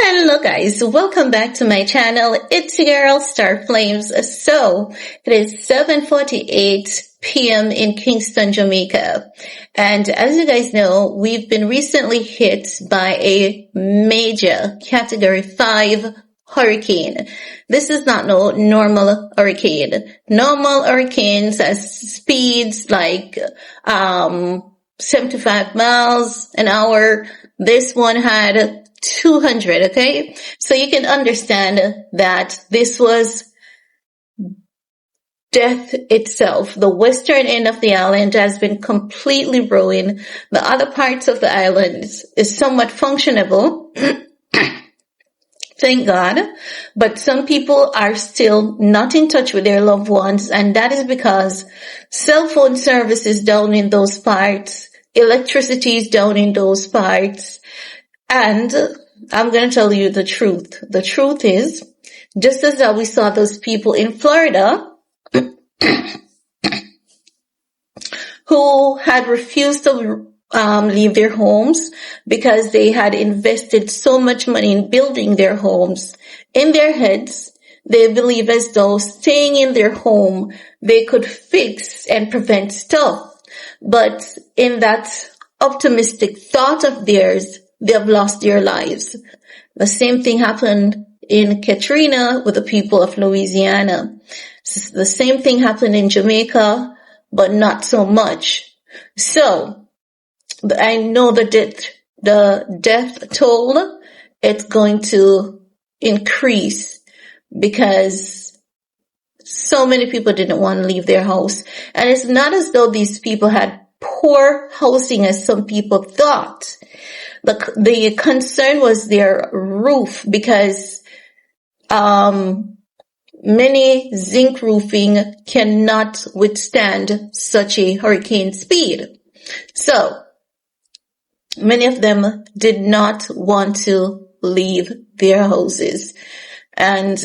Hello guys, welcome back to my channel. It's your girl Star Flames. So it is 7:48 p.m. in Kingston, Jamaica. And as you guys know, we've been recently hit by a major Category 5 hurricane. This is not no normal hurricane. Normal hurricanes has speeds like 75 miles an hour. This one had 200, okay? So you can understand that this was death itself. The western end of the island has been completely ruined. The other parts of the island is somewhat functionable. Thank God. But some people are still not in touch with their loved ones, and that is because cell phone service is down in those parts, electricity is down in those parts, and I'm going to tell you the truth. The truth is, just as how we saw those people in Florida who had refused to leave their homes because they had invested so much money in building their homes. In their heads, they believe as though staying in their home, they could fix and prevent stuff. But in that optimistic thought of theirs, they have lost their lives. The same thing happened in Katrina with the people of Louisiana. The same thing happened in Jamaica, but not so much. So, I know the death toll, it's going to increase because so many people didn't want to leave their house. And it's not as though these people had poor housing as some people thought. The concern was their roof because many zinc roofing cannot withstand such a hurricane speed. So many of them did not want to leave their houses. And,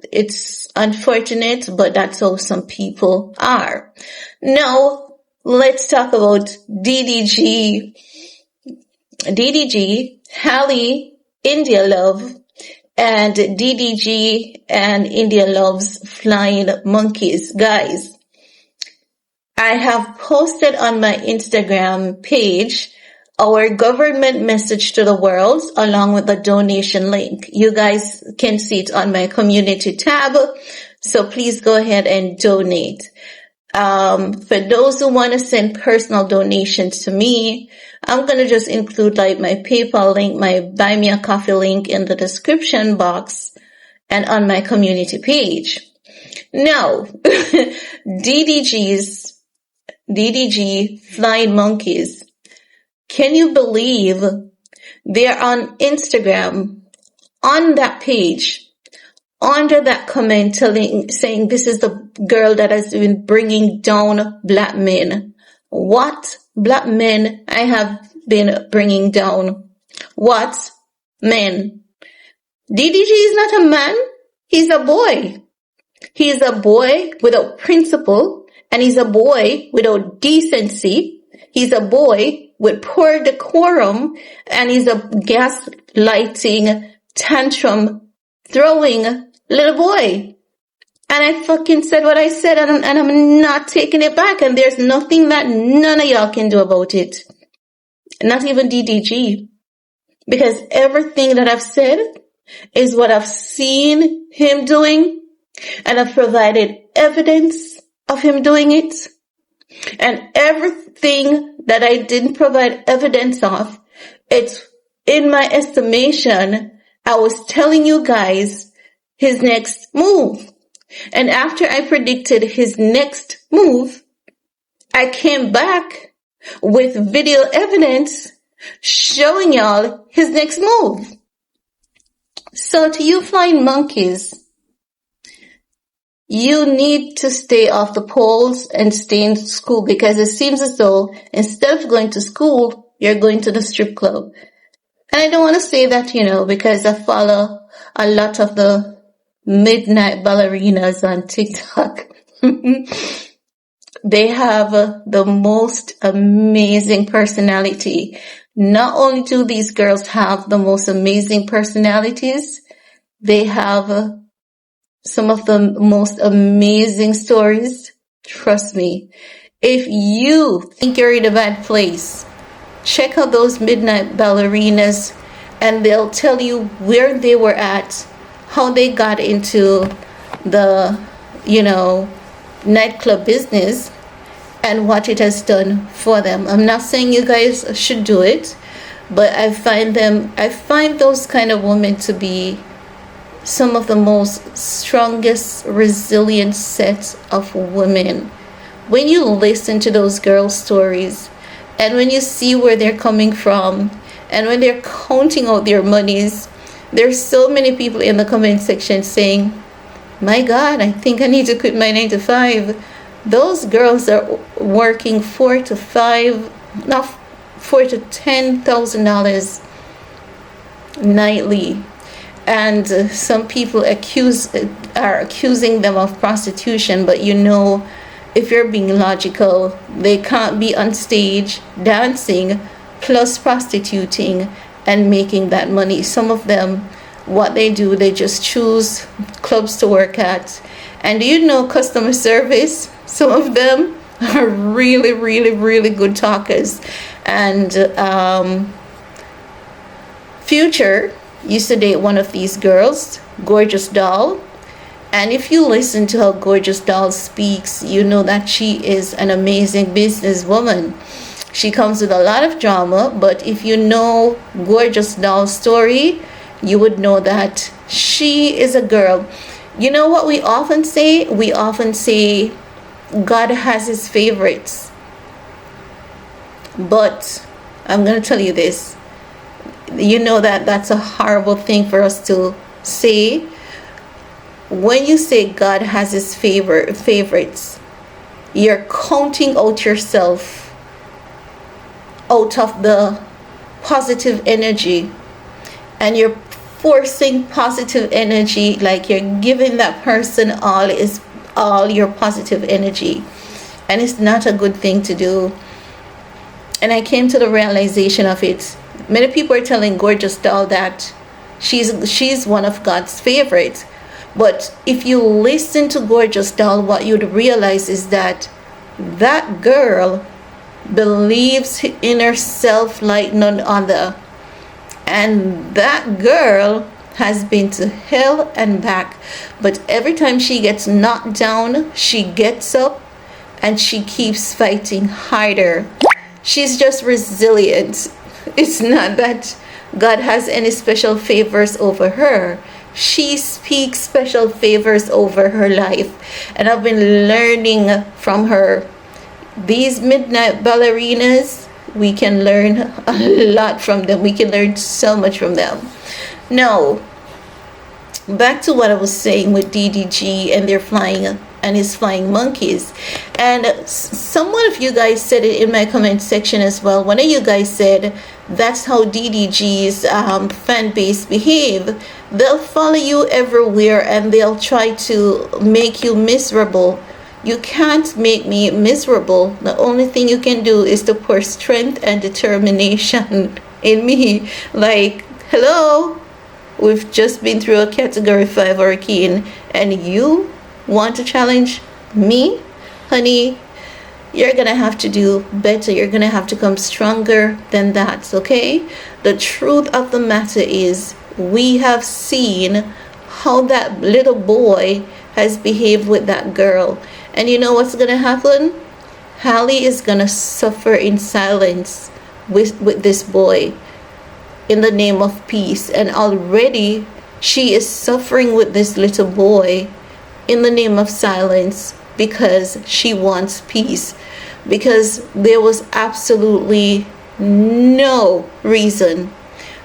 it's unfortunate, but that's how some people are. Now, let's talk about DDG. DDG, Hallie, India Love, and DDG and India Love's Flying Monkeys. Guys, I have posted on my Instagram page our government message to the world along with the donation link. You guys can see it on my community tab, so please go ahead and donate. For those who want to send personal donations to me, I'm going to just include like my PayPal link, my Buy Me a Coffee link in the description box and on my community page. Now, DDG Flying Monkeys, can you believe they're on Instagram, on that page, under that comment saying this is the girl that has been bringing down black men. What black men I have been bringing down? What men? DDG is not a man. He's a boy. He's a boy without principle, and he's a boy without decency. He's a boy with poor decorum, and he's a gaslighting, tantrum throwing little boy. And I fucking said what I said, and I'm not taking it back, and there's nothing that none of y'all can do about it. Not even DDG. Because everything that I've said is what I've seen him doing, and I've provided evidence of him doing it. And everything that I didn't provide evidence of, it's in my estimation, I was telling you guys his next move. And after I predicted his next move, I came back with video evidence showing y'all his next move. So to you flying monkeys, you need to stay off the poles and stay in school, because it seems as though instead of going to school, you're going to the strip club. And I don't want to say that, because I follow a lot of the midnight ballerinas on TikTok. They have the most amazing personality. Not only do these girls have the most amazing personalities, they have some of the most amazing stories. Trust me. If you think you're in a bad place, check out those midnight ballerinas and they'll tell you where they were at, how they got into the, nightclub business and what it has done for them. I'm not saying you guys should do it, but I find those kind of women to be some of the most strongest, resilient set of women. When you listen to those girls' stories and when you see where they're coming from and when they're counting out their monies, there's so many people in the comment section saying, my God, I think I need to quit my 9 to 5. Those girls are working $4,000 to $10,000 nightly. And some people are accusing them of prostitution, but if you're being logical, they can't be on stage dancing plus prostituting and making that money. Some of them, what they do, they just choose clubs to work at. And customer service, some of them are really, really, really good talkers. And Future used to date one of these girls, Gorgeous Doll. And if you listen to how Gorgeous Doll speaks, you know that she is an amazing businesswoman. She comes with a lot of drama, but if you know Gorgeous Doll's story, you would know that she is a girl. You know what we often say? We often say God has his favorites. But I'm going to tell you this. You know that's a horrible thing for us to say. When you say God has his favorites, you're counting out yourself out of the positive energy, and you're forcing positive energy, like you're giving that person all your positive energy, and it's not a good thing to do. And I came to the realization of it. Many people are telling Gorgeous Doll that she's one of God's favorites. But if you listen to Gorgeous Doll, what you'd realize is that girl believes in herself like none other. And that girl has been to hell and back. But every time she gets knocked down, she gets up and she keeps fighting harder. She's just resilient. It's not that God has any special favors over her. She speaks special favors over her life. And I've been learning from her. These midnight ballerinas, we can learn a lot from them. We can learn so much from them. Now, back to what I was saying with DDG and their flying and his flying monkeys. And someone of you guys said it in my comment section as well. One of you guys said that's how DDG's fan base behave. They'll follow you everywhere and they'll try to make you miserable. You can't make me miserable. The only thing you can do is to pour strength and determination in me. Like, hello, we've just been through a Category 5 hurricane and you want to challenge me? Honey, you're gonna have to do better. You're gonna have to come stronger than that, okay? The truth of the matter is, we have seen how that little boy has behaved with that girl. And you know what's gonna happen? Hallie is gonna suffer in silence with this boy in the name of peace. And already she is suffering with this little boy in the name of silence because she wants peace. Because there was absolutely no reason.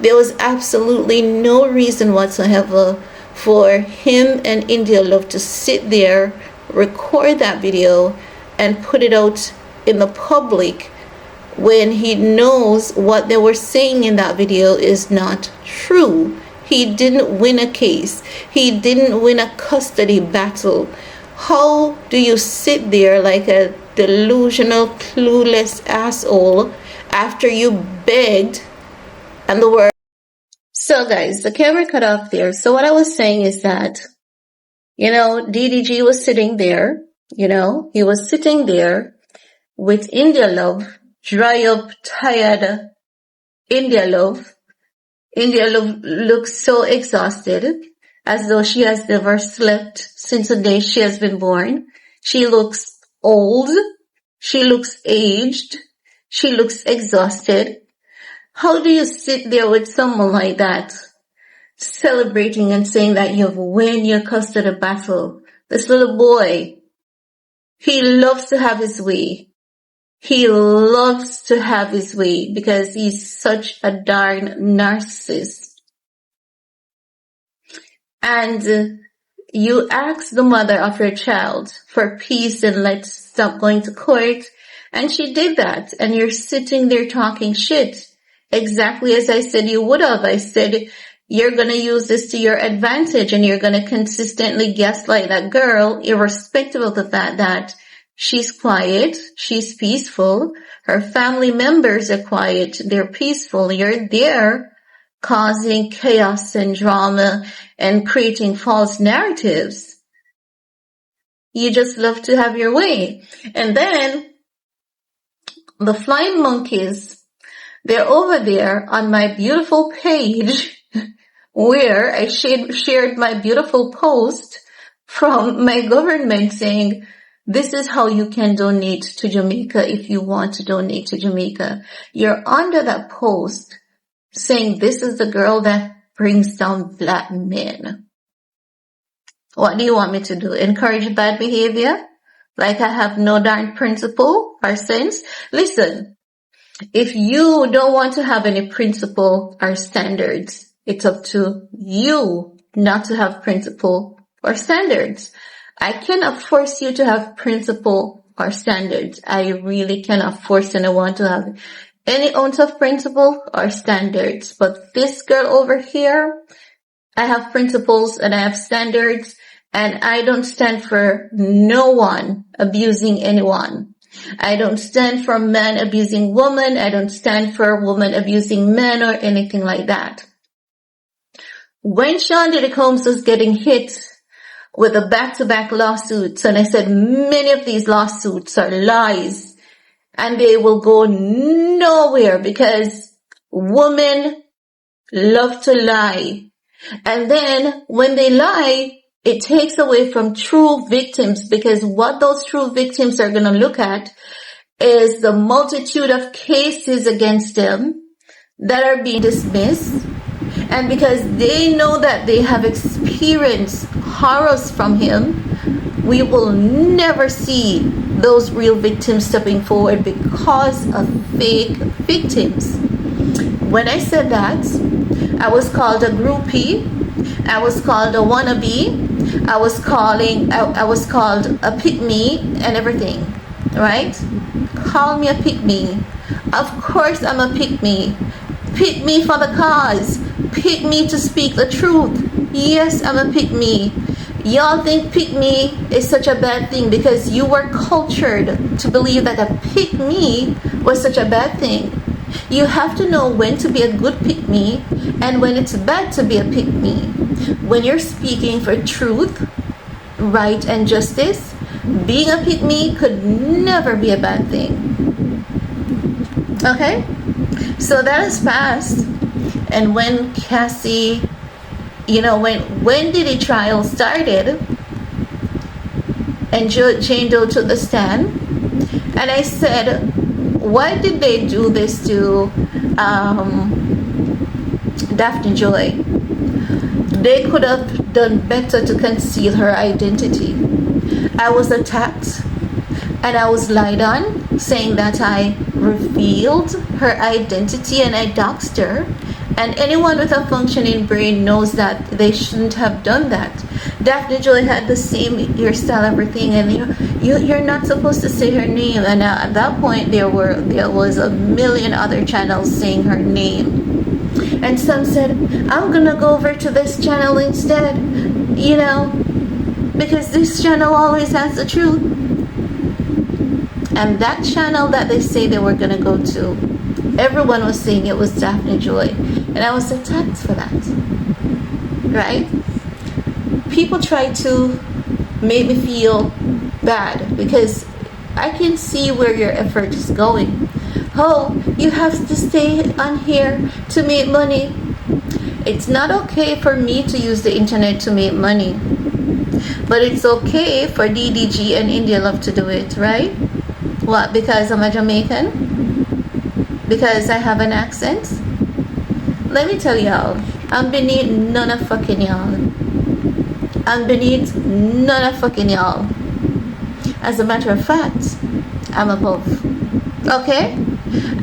There was absolutely no reason whatsoever for him and India Love to sit there, record that video, and put it out in the public when he knows what they were saying in that video is not true. He didn't win a case. He didn't win a custody battle. How do you sit there like a delusional, clueless asshole after you begged and the word. So guys, the camera cut off there. So what I was saying is that, DDG was sitting there, he was sitting there with India Love, dry up, tired India Love. India Love looks so exhausted, as though she has never slept since the day she has been born. She looks old. She looks aged. She looks exhausted. How do you sit there with someone like that, celebrating and saying that you've won your custody battle? This little boy, he loves to have his way. He loves to have his way because he's such a darn narcissist. And you ask the mother of your child for peace and let's stop going to court. And she did that. And you're sitting there talking shit. Exactly as I said you would have. I said, you're going to use this to your advantage and you're going to consistently gaslight that girl, irrespective of the fact that she's quiet, she's peaceful, her family members are quiet, they're peaceful. You're there causing chaos and drama and creating false narratives. You just love to have your way. And then the flying monkeys, they're over there on my beautiful page where I shared my beautiful post from my government saying, this is how you can donate to Jamaica if you want to donate to Jamaica. You're under that post saying this is the girl that brings down black men. What do you want me to do? Encourage bad behavior? Like I have no darn principle or sense? Listen, if you don't want to have any principle or standards, it's up to you not to have principle or standards. I cannot force you to have principle or standards. I really cannot force anyone to have any ounce of principle or standards. But this girl over here, I have principles and I have standards, and I don't stand for no one abusing anyone. I don't stand for man abusing woman. I don't stand for woman abusing men or anything like that. When Sean Diddy Combs was getting hit with the back-to-back lawsuits, and I said many of these lawsuits are lies and they will go nowhere because women love to lie. And then when they lie, it takes away from true victims, because what those true victims are going to look at is the multitude of cases against them that are being dismissed. And because they know that they have experienced horrors from him, we will never see those real victims stepping forward because of fake victims. When I said that, I was called a groupie, I was called a wannabe, I was called a pick-me and everything, right? Call me a pick-me. Of course I'm a pick-me. Pick me for the cause. Pick me to speak the truth. Yes, I'm a pick me. Y'all think pick me is such a bad thing because you were cultured to believe that a pick me was such a bad thing. You have to know when to be a good pick me and when it's bad to be a pick me. When you're speaking for truth, right, and justice, being a pick me could never be a bad thing. Okay? So that is passed. And when Cassie, when Diddy trial started and Jane Doe took the stand, and I said, why did they do this to Daphne Joy? They could have done better to conceal her identity. I was attacked and I was lied on, saying that I revealed her identity and I doxed her. And anyone with a functioning brain knows that they shouldn't have done that. Daphne Joy had the same hairstyle, everything, and you're not supposed to say her name. And at that point, there was a million other channels saying her name. And some said, I'm gonna go over to this channel instead, because this channel always has the truth. And that channel that they say they were gonna go to Everyone was saying it was Daphne Joy, and I was attacked for that, right? People try to make me feel bad because I can see where your effort is going. Oh, you have to stay on here to make money. It's not okay for me to use the internet to make money, but it's okay for DDG and India Love to do it, right? What, because I'm a Jamaican? Because I have an accent? Let me tell y'all, I'm beneath none of fucking y'all. I'm beneath none of fucking y'all. As a matter of fact, I'm above. Okay?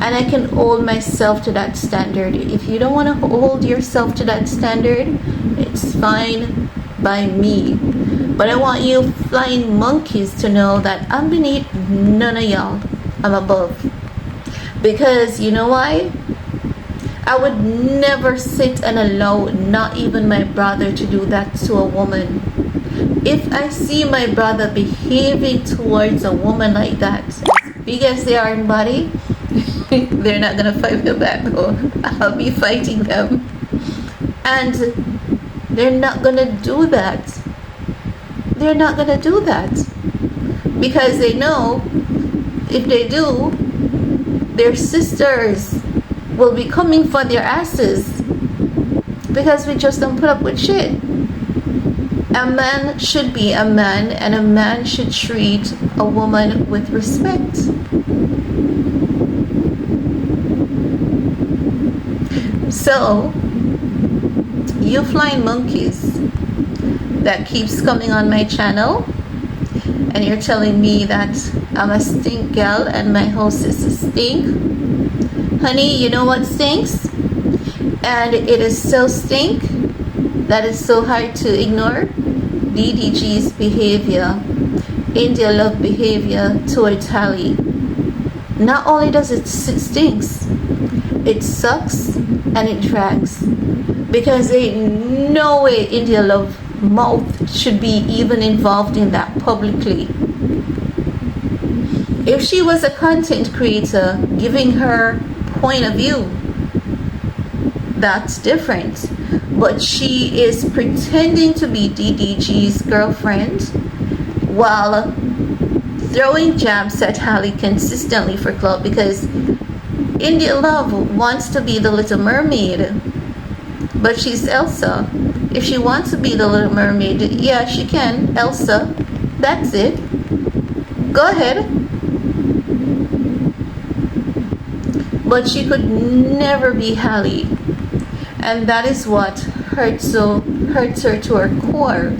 And I can hold myself to that standard. If you don't want to hold yourself to that standard, it's fine by me. But I want you flying monkeys to know that I'm beneath none of y'all. I'm above. Because you know why? I would never sit and allow not even my brother to do that to a woman. If I see my brother behaving towards a woman like that, as big as they are in body, they're not gonna fight me back. I'll be fighting them. And they're not gonna do that. They're not gonna do that. Because they know if they do, their sisters will be coming for their asses. Because we just don't put up with shit. A man should be a man, and a man should treat a woman with respect. So, you flying monkeys that keeps coming on my channel, and you're telling me that I'm a stink gal and my host is a stink. Honey, you know what stinks? And it is so stink that it's so hard to ignore. DDG's behavior, India Love behavior towards Hallie. Not only does it stinks, it sucks and it drags. Because ain't no way India Love mouth should be even involved in that publicly. If she was a content creator giving her point of view, that's different. But she is pretending to be DDG's girlfriend while throwing jabs at Hallie consistently for clout, because India Love wants to be the Little Mermaid, but she's Elsa. If she wants to be the Little Mermaid, yeah, she can. Elsa, that's it. Go ahead. But she could never be Hallie. And that is what hurts her to her core.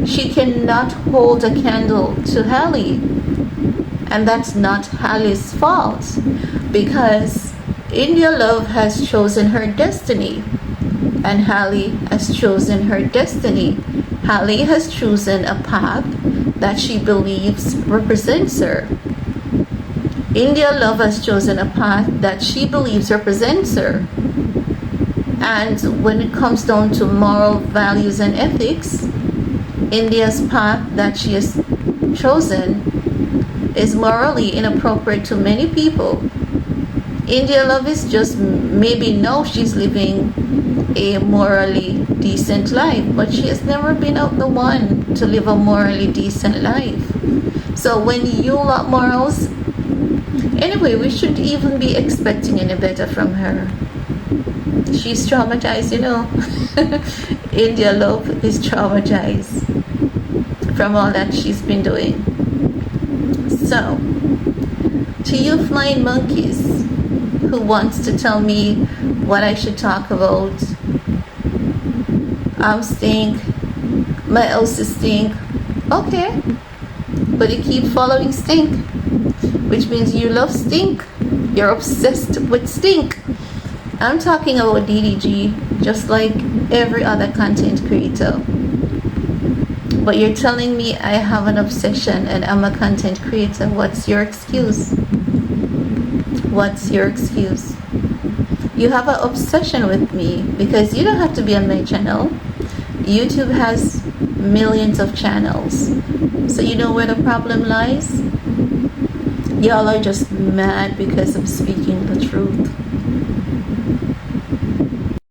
She cannot hold a candle to Hallie. And that's not Hallie's fault, because India Love has chosen her destiny, and Hallie has chosen her destiny. Hallie has chosen a path that she believes represents her. India Love has chosen a path that she believes represents her. And when it comes down to moral values and ethics, India's path that she has chosen is morally inappropriate to many people. India Love is just, maybe now she's living a morally decent life, but she has never been out the one to live a morally decent life. So when you lot morals, anyway, we shouldn't even be expecting any better from her. She's traumatized, you know. India Love is traumatized from all that she's been doing. So, to you flying monkeys who wants to tell me what I should talk about, I'm stink, my else is stink. Okay, but you keep following stink, which means you love stink. You're obsessed with stink. I'm talking about DDG just like every other content creator. But you're telling me I have an obsession and I'm a content creator. What's your excuse? What's your excuse? You have an obsession with me because you don't have to be on my channel. YouTube has millions of channels. So you know where the problem lies? Y'all are just mad because I'm speaking the truth.